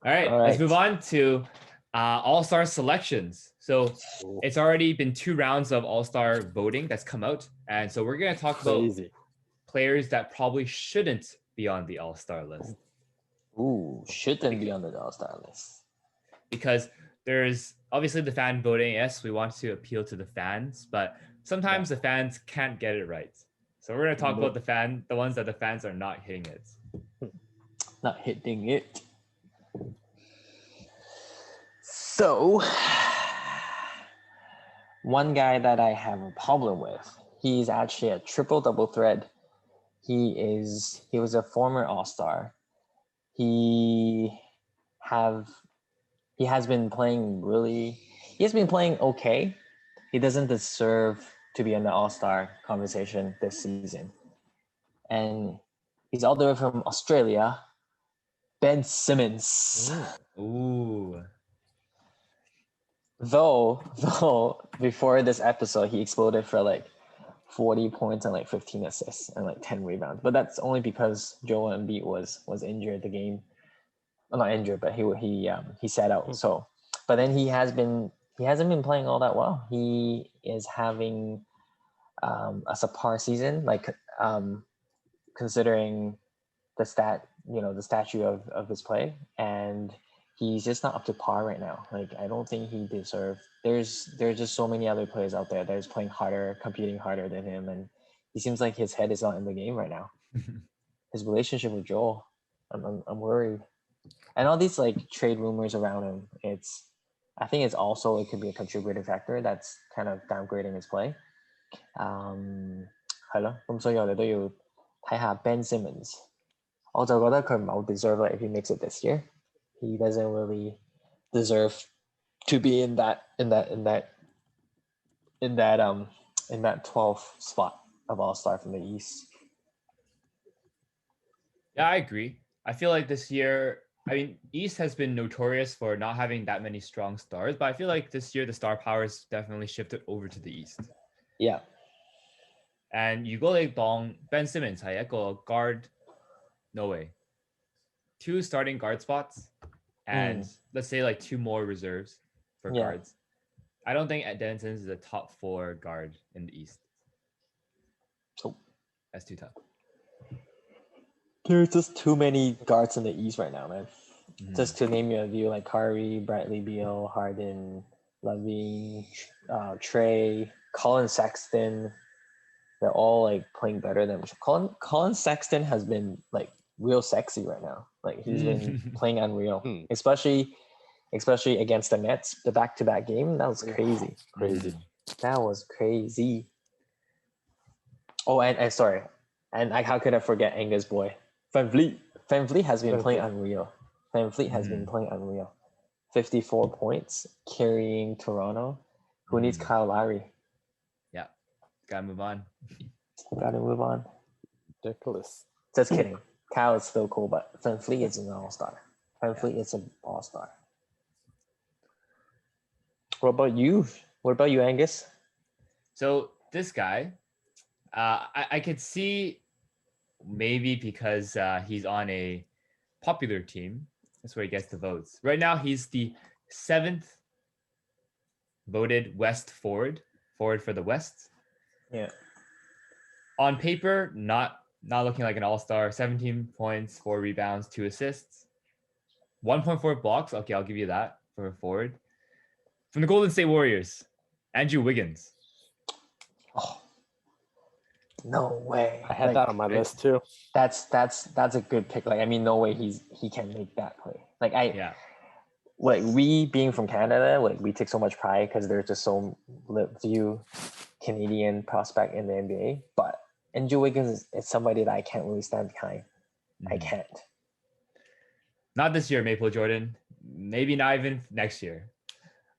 All right, All let's right. move on to All-Star selections. So it's already been 2 rounds of All-Star voting that's come out. And so we're going to talk about Crazy. players that probably shouldn't be on the All-Star list. Ooh, shouldn't be on the All-Star list. Because there's obviously the fan voting. Yes, we want to appeal to the fans, but sometimes the fans can't get it right. So we're going to talk about the ones that the fans are not hitting it. Not hitting it. So, one guy that I have a problem with, he's actually a triple double threat. He was a former All-Star. He has been playing okay. He doesn't deserve to be in the All-Star conversation this season. And he's all the way from Australia, Ben Simmons. Ooh. Though before this episode he exploded for like 40 points and like 15 assists and like 10 rebounds, but that's only because Joel Embiid was injured the game. Well, not injured, but he sat out. So, but then he hasn't been playing all that well. He is having a subpar season, like considering the statue of his play, and he's just not up to par right now. Like, I don't think he deserves. There's just so many other players out there that is playing harder, competing harder than him, and he seems like his head is not in the game right now. His relationship with Joel, I'm worried, and all these like trade rumors around him. I think it could be a contributing factor that's kind of downgrading his play. 係咯，咁所以我哋都要睇下 Ben Simmons。我就覺得佢唔係好 deserve it if he makes it this year. He doesn't really deserve to be in that 12th spot of All-Star from the East. Yeah, I agree. I feel like this year, East has been notorious for not having that many strong stars, but I feel like this year the star power has definitely shifted over to the East. Yeah. And 如果你當 Ben Simmons 係一個 guard, no way. 2 starting guard spots and let's say like 2 more reserves for guards. I don't think Dan Simmons is a top 4 guard in the East. Oh. That's too tough. There's just too many guards in the East right now, man. Just to name you a few, like Curry, Bradley Beal, Harden, Levine, Trey, Colin Sexton. They're all like playing better than Colin Sexton has been like real sexy right now. Like, he's been playing unreal, especially against the Nets, the back-to-back game. That was crazy. That was crazy. Oh, and sorry, and how could I forget Angus boy, Van Vliet. Van Vliet has been playing unreal. 54 points, carrying Toronto. Who needs Kyle Lowry? Yeah, gotta move on. Ridiculous. Just kidding. Kyle is still cool, but Van Vliet is an all-star. Van Vliet is an all-star. What about you? Angus? So this guy, I could see maybe because he's on a popular team. That's where he gets the votes. Right now, he's the 7th voted West forward for the West. Yeah. On paper, not looking like an all-star. 17 points, 4 rebounds, 2 assists, 1.4 blocks. Okay, I'll give you that for a forward. From the Golden State Warriors, Andrew Wiggins. Oh, no way! I had that on my list too. That's a good pick. Like, no way he can make that play. Like, we being from Canada, like, we take so much pride because there's just so few Canadian prospect in the NBA. But Andrew Wiggins is somebody that I can't really stand behind. I can't. Not this year, Maple Jordan. Maybe not even next year.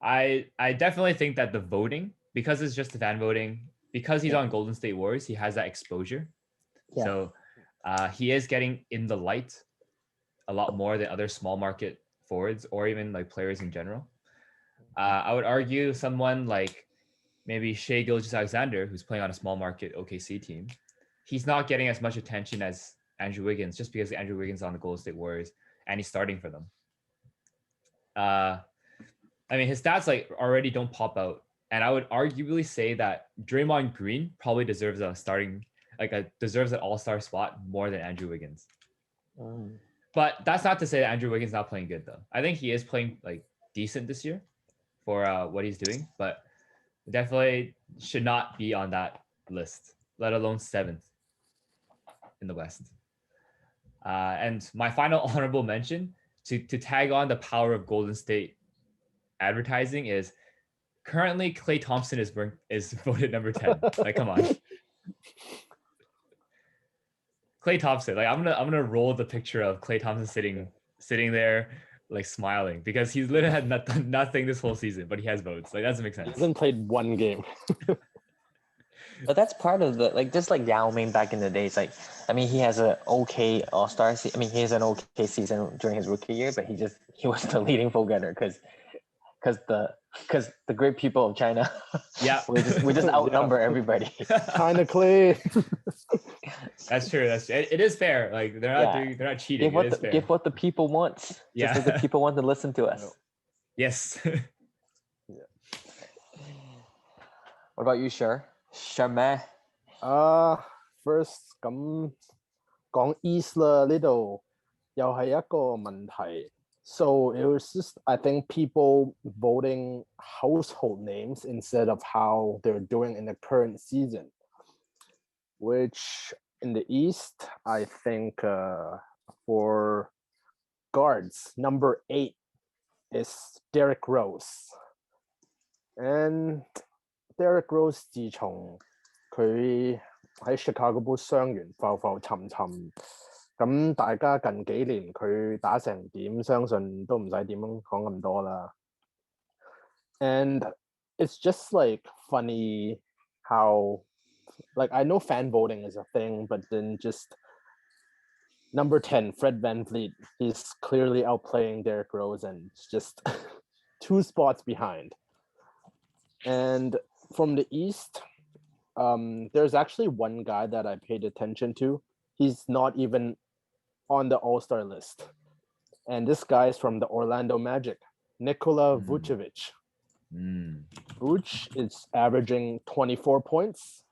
I definitely think that the voting, because it's just the fan voting, because he's on Golden State Warriors, he has that exposure. Yeah. So he is getting in the light a lot more than other small market forwards or even like players in general. I would argue someone like maybe Shai Gilgeous-Alexander, who's playing on a small market OKC team, he's not getting as much attention as Andrew Wiggins just because Andrew Wiggins is on the Golden State Warriors and he's starting for them. I mean, his stats like already don't pop out, and I would arguably say that Draymond Green probably deserves deserves an all-star spot more than Andrew Wiggins. But that's not to say that Andrew Wiggins not playing good though. I think he is playing like decent this year for what he's doing, but definitely should not be on that list, let alone 7th in the West. And my final honorable mention to tag on the power of Golden State advertising is currently Klay Thompson is voted number 10. Like, come on. Klay Thompson, like I'm gonna roll the picture of Klay Thompson sitting there like smiling because he's literally had nothing this whole season, but he has votes. Like that doesn't make sense. He hasn't played one game. But that's part of the just like Yao Ming back in the days. Like, I mean, he has an okay All-Star. I mean, he has an okay season during his rookie year, but he was the leading vote getter because the great people of China, yeah, we just outnumber everybody. China Clay. That's true. It is fair. Like they're not cheating. Give what the people want. Yeah, just as the people want to listen to us. Yes. Yeah. What about you, Sherman? First 咁講 East 啦，呢度又係一個問題。So it was just, I think, people voting household names instead of how they're doing in the current season, which in the East, I think for guards, number 8 is Derrick Rose. And Derrick Rose 自從佢喺 Chicago Bulls 傷完浮浮沉沉。咁大家近幾年佢打成點，相信都唔使點樣講咁多啦。And it's just like funny how, like, I know fan voting is a thing, but then just number 10, Fred VanVleet, he's clearly outplaying Derrick Rose and just 2 spots behind. And from the East, there's actually one guy that I paid attention to. He's not even on the All-Star list. And this guy is from the Orlando Magic, Nikola Vucevic. Vuce is averaging 24 points,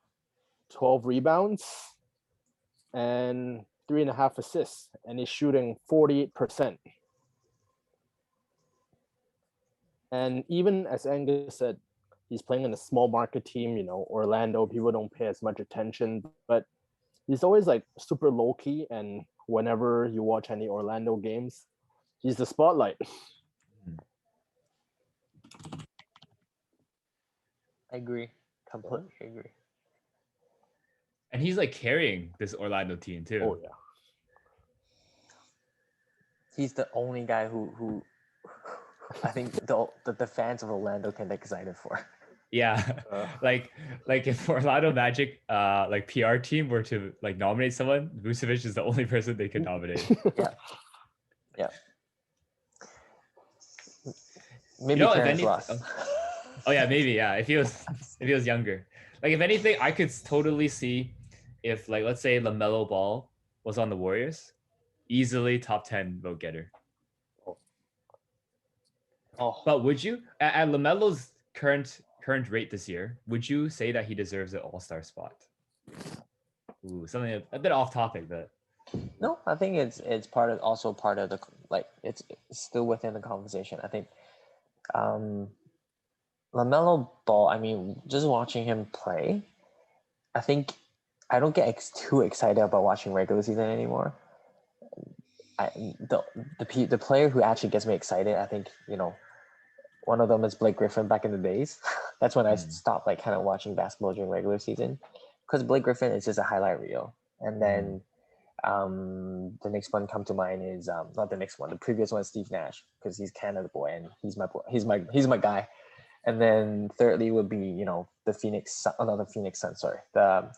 12 rebounds, and 3.5 assists, and he's shooting 48%. And even as Angus said, he's playing in a small market team, Orlando, people don't pay as much attention, but he's always like super low key, and whenever you watch any Orlando games, he's the spotlight. I agree. Completely agree. And he's like carrying this Orlando team too. Oh yeah. He's the only guy who I think the fans of Orlando can get excited for. Yeah, like if Orlando Magic like PR team were to like nominate someone, Vucevic is the only person they could nominate. Yeah. Maybe Terrence Ross. Oh yeah, maybe yeah. If he was younger, like if anything, I could totally see if like let's say LaMelo Ball was on the Warriors, easily top 10 vote getter. Oh, but would you at LaMelo's current rate this year, would you say that he deserves an all-star spot? Ooh, something a bit off topic, but no, I think it's part of the, like, it's still within the conversation. I think LaMelo Ball, I mean, just watching him play, I think I don't get too excited about watching regular season anymore. The player who actually gets me excited, I think, one of them is Blake Griffin back in the days. That's when I stopped like kind of watching basketball during regular season, because Blake Griffin is just a highlight reel. And then the next one come to mind is not the next one. The previous one is Steve Nash, because he's Canada boy and he's my boy. He's my guy. And then thirdly would be the the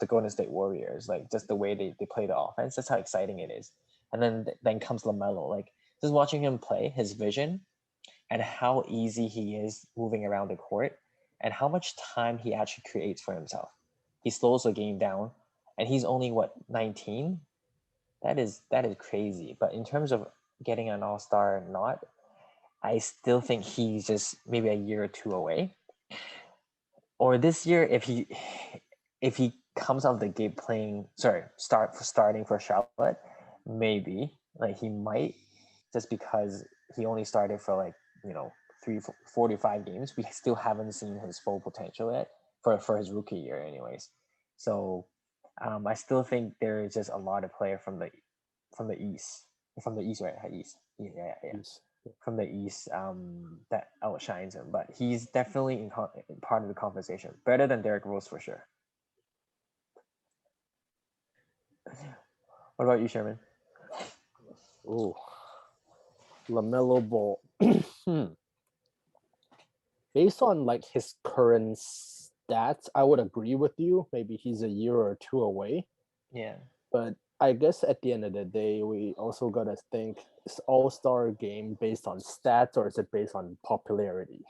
Golden State Warriors. Like just the way they play the offense. That's how exciting it is. And then comes LaMelo. Like just watching him play, his vision, and how easy he is moving around the court, and how much time he actually creates for himself. He slows the game down, and he's only 19. That is crazy. But in terms of getting an all-star or not, I still think he's just maybe a year or two away. Or this year, if he comes out of the gate starting for Charlotte, maybe like he might, just because he only started for like 45 games. We still haven't seen his full potential yet for his rookie year, anyways. So I still think there is just a lot of player from the east, right? East, yeah. Yes. From the East that outshines him, but he's definitely in part of the conversation. Better than Derrick Rose for sure. What about you, Sherman? Oh, LaMelo Ball. Based on like his current stats, I would agree with you. Maybe he's a year or two away. Yeah. But I guess at the end of the day, we also gotta think: is All-Star game based on stats or is it based on popularity?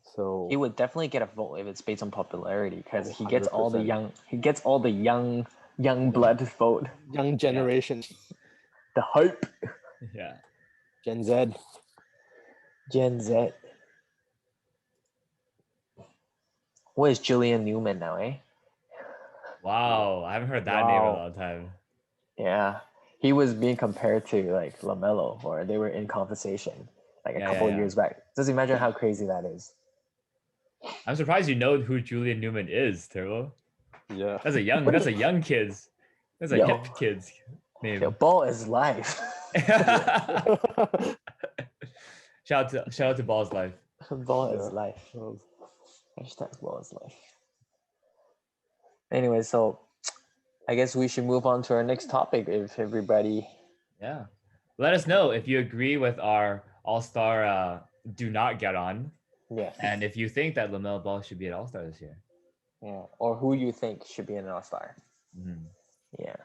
So He would definitely get a vote if it's based on popularity, because he gets 100%. all the young blood vote. Young generation, The hype. Yeah. Gen Z. Gen Z. What is Julian Newman now, eh? Wow, I haven't heard that name in a long time. Yeah. He was being compared to like LaMelo, or they were in conversation like a couple of years back. Just imagine how crazy that is. I'm surprised you know who Julian Newman is, Turbo. Yeah. That's a young kid's. That's a hip kid's name. Yo, ball is life. Shout out to Ball's life. Ball is life. Hashtag ball is life. Anyway, so I guess we should move on to our next topic if everybody. Yeah. Let us know if you agree with our All-Star do not get on. Yeah. And if you think that LaMelo Ball should be an All-Star this year. Yeah. Or who you think should be an All-Star. Mm-hmm. Yeah.